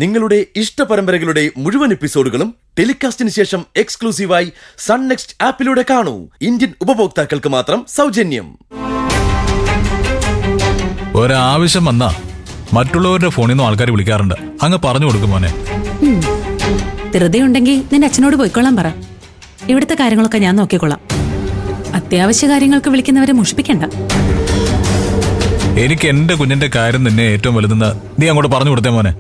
നിങ്ങളുടെ ഇഷ്ട പരമ്പരകളുടെ മുഴുവൻ എപ്പിസോഡുകളും ടെലികാസ്റ്റിന് ശേഷം എക്സ്ക്ലൂസീവായി സൺ നെക്സ്റ്റ് ആപ്പിലൂടെ കാണൂ. ഇന്ത്യൻ ഉപഭോക്താക്കൾക്ക് മാത്രം സൗജന്യം. ഒരാവശ്യം വന്നാ മറ്റുള്ളവരുടെ ഫോണിൽ നിന്നും ആൾക്കാർ വിളിക്കാറുണ്ട്. അങ്ങ് പറഞ്ഞു കൊടുക്കും മോനെ. ധൃതിയുണ്ടെങ്കിൽ നിന്റെ അച്ഛനോട് പോയിക്കൊള്ളാൻ പറ. ഇവിടുത്തെ കാര്യങ്ങളൊക്കെ ഞാൻ നോക്കിക്കൊള്ളാം. അത്യാവശ്യ കാര്യങ്ങൾക്ക് വിളിക്കുന്നവരെ മുഷിപ്പിക്കണ്ട. എനിക്ക് എന്റെ കുഞ്ഞിന്റെ കാര്യം തന്നെ ഏറ്റവും വലുതെന്ന് നീ അങ്ങോട്ട് പറഞ്ഞു കൊടുത്തേ മോനെ.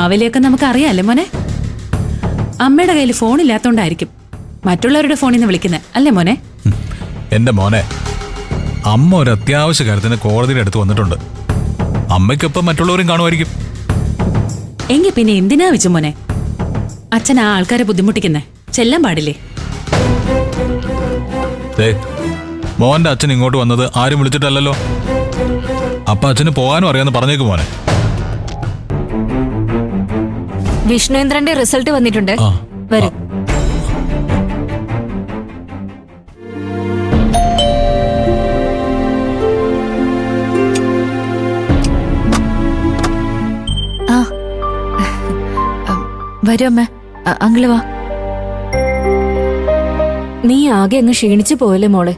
ആവലിയൊക്കെ നമുക്ക് അറിയാല്ലേ മോനെ. അമ്മയുടെ കയ്യിൽ ഫോണില്ലാത്തോണ്ടായിരിക്കും മറ്റുള്ളവരുടെ ഫോണിൽ നിന്ന് വിളിക്കുന്നത് അല്ലേ മോനെ? എന്റെ മോനെ, അമ്മ ഒരു അത്യാവശ്യ കാര്യത്തിന് കോടതിയുടെ അടുത്ത് വന്നിട്ടുണ്ട്. അമ്മയ്ക്കൊപ്പം മറ്റുള്ളവരും കാണുമായിരിക്കും. എങ്കിൽ പിന്നെ എന്തിനാ വെച്ചു മോനെ അച്ഛൻ ആ ആൾക്കാരെ ബുദ്ധിമുട്ടിക്കുന്നേ? ചെല്ലാൻ പാടില്ലേ? മോന്റെ അച്ഛൻ ഇങ്ങോട്ട് വന്നത് ആരും വിളിച്ചിട്ടല്ലോ. അപ്പൊ അച്ഛന് പോകാനും അറിയാന്ന് പറഞ്ഞേക്ക് മോനെ. വിഷ്ണുേന്ദ്രന്റെ റിസൾട്ട് വന്നിട്ടുണ്ട്. വരൂ. വരൂ അമ്മ. അങ്കിള് വാ. നീ ആകെ അങ്ങ് ക്ഷീണിച്ചു പോയല്ലേ മോളെ?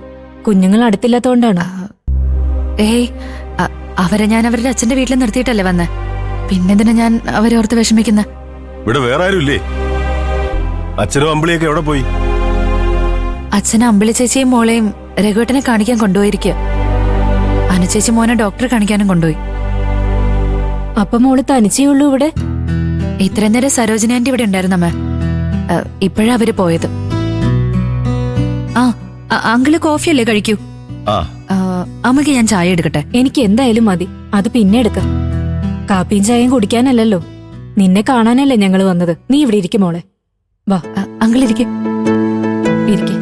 കുഞ്ഞുങ്ങൾ അടുത്തില്ലാത്തോണ്ടാണ്. ഏയ്, അവരെ ഞാൻ അവരുടെ അച്ഛന്റെ വീട്ടിൽ നിർത്തിയിട്ടല്ലേ വന്നേ. പിന്നെന്തിനാ ഞാൻ അവരെ ഓർത്ത് വിഷമിക്കുന്ന? ഇവിടെ വേറെ ആരുമില്ലേ? അച്ഛനും അമ്പിളിയൊക്കെ എവിടെ പോയി? അച്ഛനെ അമ്പിളി ചേച്ചിയും മോളെയും രഘുവേട്ടനെ കാണിക്കാൻ കൊണ്ടുപോയിരിക്കുക. അനുചേച്ചി മോനെ ഡോക്ടറെ കാണിക്കാനും കൊണ്ടുപോയി. അപ്പൊ മോള് തനിച്ചേ ഉള്ളൂ ഇവിടെ? ഇത്രയും നേരം സരോജിനി ആന്റി ഇവിടെ ഉണ്ടായിരുന്നമ്മ. ഇപ്പോഴാ അവര് പോയത്. അങ്കിള് കോഫിയല്ലേ കഴിക്കൂ? അമ്മക്ക് ഞാൻ ചായ എടുക്കട്ടെ? എനിക്ക് എന്തായാലും മതി. അത് പിന്നെ എടുക്കാം. കാപ്പിയും ചായയും കുടിക്കാനല്ലല്ലോ, നിന്നെ കാണാനല്ലേ ഞങ്ങള് വന്നത്. നീ ഇവിടെ ഇരിക്കും മോളെ. വാ. അങ്കിൾ ഇരിക്കും. ഇരിക്കും.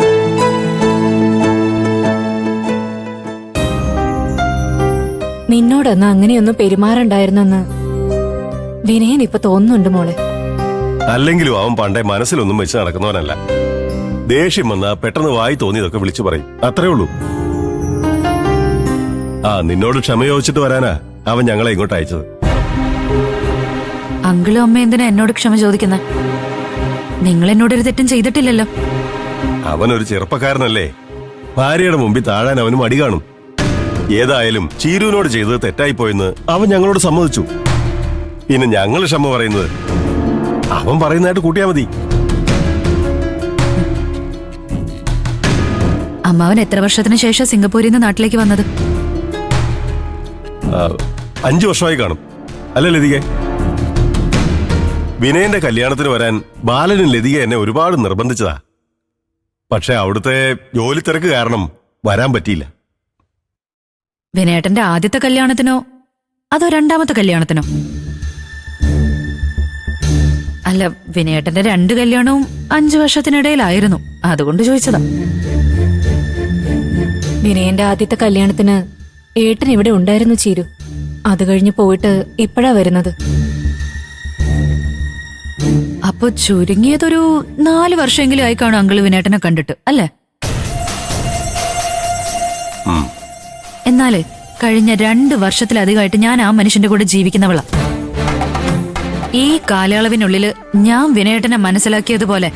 നിന്നോടന്ന് അങ്ങനെയൊന്നും പെരുമാറണ്ടായിരുന്നെന്ന് വിനയൻ ഇപ്പൊ തോന്നുന്നുണ്ട് മോളെ. അല്ലെങ്കിലും അവൻ പണ്ടേ മനസ്സിലൊന്നും വെച്ച് നടക്കുന്നവനല്ല. ദേഷ്യം വന്നാ പെട്ടെന്ന് വായി തോന്നിയതൊക്കെ വിളിച്ചു പറയും. അത്രേ ഉള്ളൂ. നിന്നോട് ക്ഷമ ചോദിച്ചിട്ട് വരാനാ അവൻ ഞങ്ങളെ ഇങ്ങോട്ട് അയച്ചത്. അങ്കിളും അമ്മ എന്തിനാ എന്നോട് ക്ഷമ ചോദിക്കുന്ന? നിങ്ങൾ എന്നോടൊരു തെറ്റും ചെയ്തിട്ടില്ലല്ലോ. അവനൊരു ചെറുപ്പക്കാരനല്ലേ. ഭാര്യയുടെ മുമ്പിൽ താഴാൻ അവന് മടി കാണും. ഏതായാലും ചീരുവിനോട് ചെയ്തത് തെറ്റായിപ്പോയെന്ന് അവൻ ഞങ്ങളോട് സമ്മതിച്ചു. പിന്നെ ഞങ്ങൾ ക്ഷമ പറയുന്നത് അവൻ പറയുന്നതായിട്ട് കൂട്ടിയാ മതി. അമ്മാവൻ എത്ര വർഷത്തിന് ശേഷം സിംഗപ്പൂരിൽ നിന്ന് നാട്ടിലേക്ക് വന്നത്? 5 വർഷമായി കാണും അല്ലേ ലതികെ? വിനയന്റെ കല്യാണത്തിന് വരാൻ ബാലനും ലതിക എന്നെ ഒരുപാട് നിർബന്ധിച്ചതാ. പക്ഷെ അവിടുത്തെ ജോലി തിരക്ക് കാരണം വരാൻ പറ്റിയില്ല. വിനയേട്ടന്റെ ആദ്യത്തെ കല്യാണത്തിനോ അതോ രണ്ടാമത്തെ കല്യാണത്തിനോ? അല്ല, വിനയേട്ടന്റെ 2 കല്യാണവും 5 വർഷത്തിനിടയിലായിരുന്നു. അതുകൊണ്ട് ചോദിച്ചതാ. വിനയന്റെ ആദ്യത്തെ കല്യാണത്തിന് ഏട്ടൻ ഇവിടെ ഉണ്ടായിരുന്നു ചീരു. അത് കഴിഞ്ഞ് പോയിട്ട് ഇപ്പഴാ വരുന്നത്. അപ്പൊ ചുരുങ്ങിയതൊരു 4 വർഷമെങ്കിലും ആയി കാണും അങ്കിള് വിനേട്ടനെ കണ്ടിട്ട്, അല്ലേ? എന്നാലേ കഴിഞ്ഞ 2 വർഷത്തിലധികമായിട്ട് ഞാൻ ആ മനുഷ്യന്റെ കൂടെ ജീവിക്കുന്നവളാ. ഈ കാലയളവിനുള്ളില് ഞാൻ വിനയേട്ടനെ മനസ്സിലാക്കിയതുപോലെ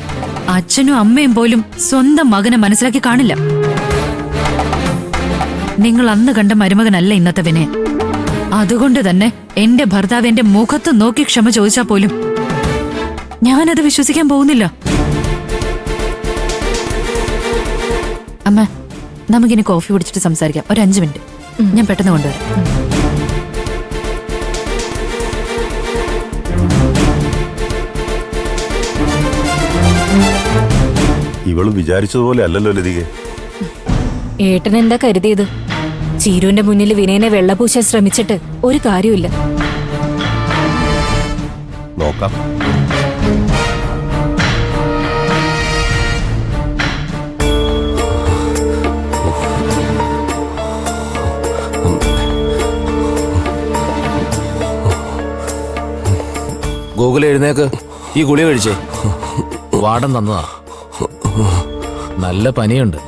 അച്ഛനും അമ്മയും പോലും സ്വന്തം മകനെ മനസ്സിലാക്കി കാണില്ല. നിങ്ങൾ അന്ന് കണ്ട മരുമകനല്ല ഇന്നത്തെ വിനയൻ. അതുകൊണ്ട് തന്നെ എന്റെ ഭർത്താവ് എന്റെ മുഖത്ത് നോക്കി ക്ഷമ ചോദിച്ചാൽ പോലും ഞാനത് വിശ്വസിക്കാൻ പോകുന്നില്ല. അമ്മ, നമുക്കിനി കോഫി കുടിച്ചിട്ട് സംസാരിക്കാം. ഒരു 5 മിനിറ്റ് ഞാൻ പെട്ടെന്ന് കൊണ്ടുവരാം. ഇവള് വിചാരിച്ചതുപോലെ അല്ലല്ലോ ലതികെ. ഏട്ടൻ എന്താ കരുതിയത്? ചീരുവിന്റെ മുന്നിൽ വിനയനെ വെള്ളപൂശാൻ ശ്രമിച്ചിട്ട് ഒരു കാര്യമില്ല. നോക്കാം. ഗൂഗിൾ എഴുന്നേക്ക്. ഈ ഗുളി കഴിച്ചേ. വാടം തന്നതാ. നല്ല പനിയുണ്ട്.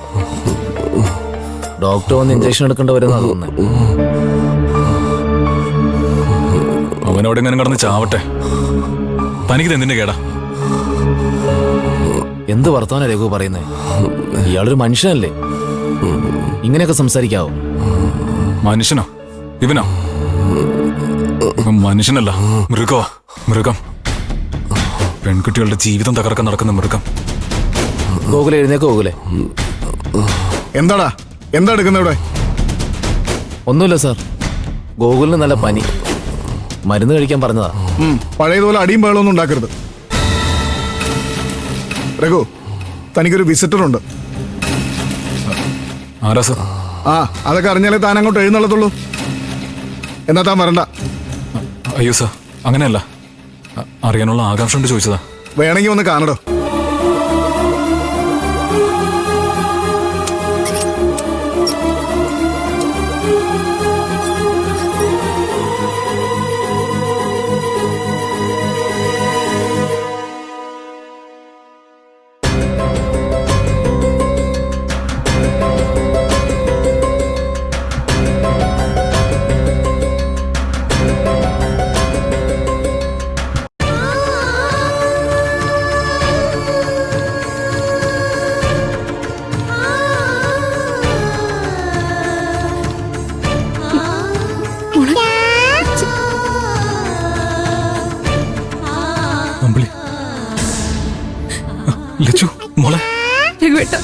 ഡോക്ടർ വന്ന് ഇഞ്ചക്ഷൻ എടുക്കേണ്ടി വരുന്ന തോന്നുന്നത്. അവനോട് എങ്ങനെ കടന്ന് ചാവട്ടെ. തനിക്കിത് എന്തിന്റെ കേടാ? എന്ത് വർത്തമാനാ രഘു പറയുന്നേ? ഇയാളൊരു മനുഷ്യനല്ലേ, ഇങ്ങനെയൊക്കെ സംസാരിക്കാവോ? മനുഷ്യനോ? ഇവനോ? ഇവൻ മനുഷ്യനല്ല, മൃഗമാ. മൃഗം. പെൺകുട്ടികളുടെ ജീവിതം തകർക്കാൻ നടക്കുന്ന മൃഗം. ഗോകുലെ എഴുന്നേക്ക്. ഗോകുലെ എന്താടാ, എന്താ എടുക്കുന്ന ഇവിടെ? ഒന്നുമില്ല സാർ, ഗോകുലിന് നല്ല പനി, മരുന്ന് കഴിക്കാൻ പറഞ്ഞതാ. പഴയതുപോലെ അടിയും ബഹളമൊന്നും ഉണ്ടാക്കരുത്. രഘു, തനിക്കൊരു വിസിറ്റർ ഉണ്ട്. ആരാ സാർ? ആ, അതൊക്കെ അറിഞ്ഞാലേ താൻ അങ്ങോട്ട് എഴുന്നള്ളത്തുള്ളൂ. എന്നാ താൻ വരണ്ട. അയ്യോ സാർ, അങ്ങനെയല്ല. അറിയാനുള്ള ആകാംക്ഷ കൊണ്ട് ചോദിച്ചതാ. വേണമെങ്കിൽ ഒന്ന് കാണടോ. അമ്പിളി, ലച്ചു മോളെ. രഘുവേട്ട,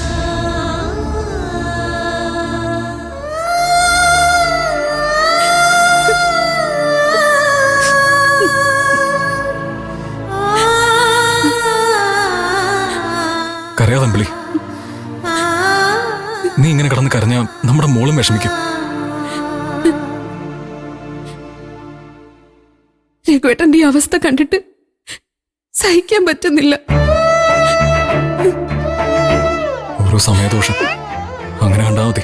കരയാതെ അമ്പിളി. നീ ഇങ്ങനെ കിടന്ന് കരഞ്ഞ നമ്മുടെ മോളും വിഷമിക്കും. രഘുവേട്ടന്റെ ഈ അവസ്ഥ കണ്ടിട്ട് സഹിക്കാൻ പറ്റുന്നില്ല. ഓരോ സമയദോഷം അങ്ങനെ കണ്ടാ മതി.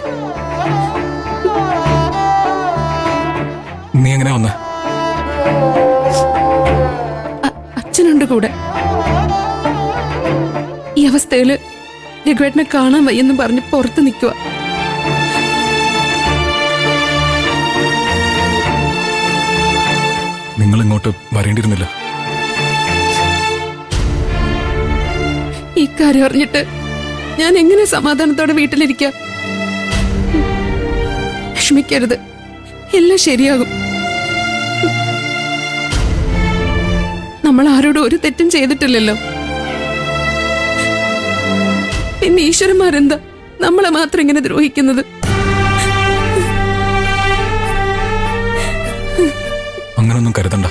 നീ എങ്ങനെ വന്നേ? അച്ഛനുണ്ട് കൂടെ. ഈ അവസ്ഥയില് രഘുവേട്ടനെ കാണാൻ വയ്യെന്ന് പറഞ്ഞ് പുറത്ത് നിൽക്കുക. നിങ്ങൾ ഇങ്ങോട്ട് വരേണ്ടിയിരുന്നില്ല. ഈ കാര്യം അറിഞ്ഞിട്ട് ഞാൻ എങ്ങനെ സമാധാനത്തോടെ വീട്ടിലിരിക്കാം? വിഷമിക്കരുത്, എല്ലാം ശരിയാകും. നമ്മൾ ആരോടും ഒരു തെറ്റും ചെയ്തിട്ടില്ലല്ലോ. പിന്നെ ഈശ്വരന്മാരെന്താ നമ്മളെ മാത്രം ഇങ്ങനെ ദ്രോഹിക്കുന്നത്? അങ്ങനൊന്നും കരുതണ്ട.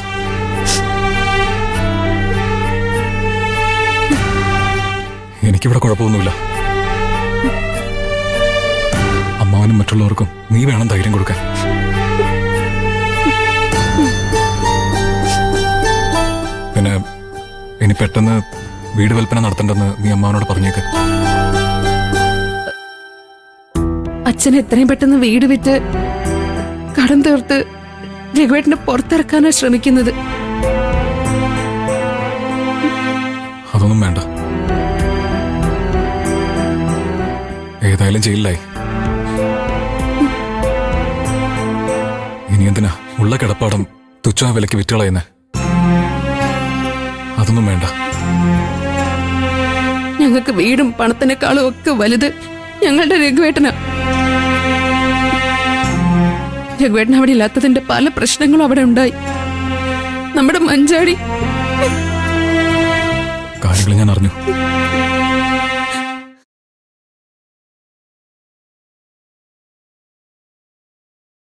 എനിക്കിവിടെ കുഴപ്പമൊന്നുമില്ല. അമ്മാവനും മറ്റുള്ളവർക്കും നീ വേണം ധൈര്യം കൊടുക്കാൻ. പിന്നെ ഇനി പെട്ടെന്ന് വീട് വിൽപ്പന നടത്തണ്ടെന്ന് നീ അമ്മാവനോട് പറഞ്ഞേക്ക്. അച്ഛൻ എത്രയും പെട്ടെന്ന് വീട് വിറ്റ് കടം തീർത്ത് രഘുവേട്ടനെ പുറത്തിറക്കാനാ ശ്രമിക്കുന്നത്. അതൊന്നും വേണ്ട. ഏതായാലും ജയിലിലായി. ഇനി എന്തിനാ ഉള്ള കിടപ്പാടം തുച്ഛ വിലക്ക് വിറ്റുകളയുന്നേ? അതൊന്നും വേണ്ട. ഞങ്ങൾക്ക് വീടും പണത്തിനേക്കാളും ഒക്കെ വലുത് ഞങ്ങളുടെ രഘുവേട്ടനാ. രഘുവേട്ടൻ അവിടെ ഇല്ലാത്തതിന്റെ പല പ്രശ്നങ്ങളും അവിടെ ഉണ്ടായി. നമ്മുടെ മഞ്ചാടി കാര്യങ്ങൾ ഞാൻ അറിഞ്ഞു.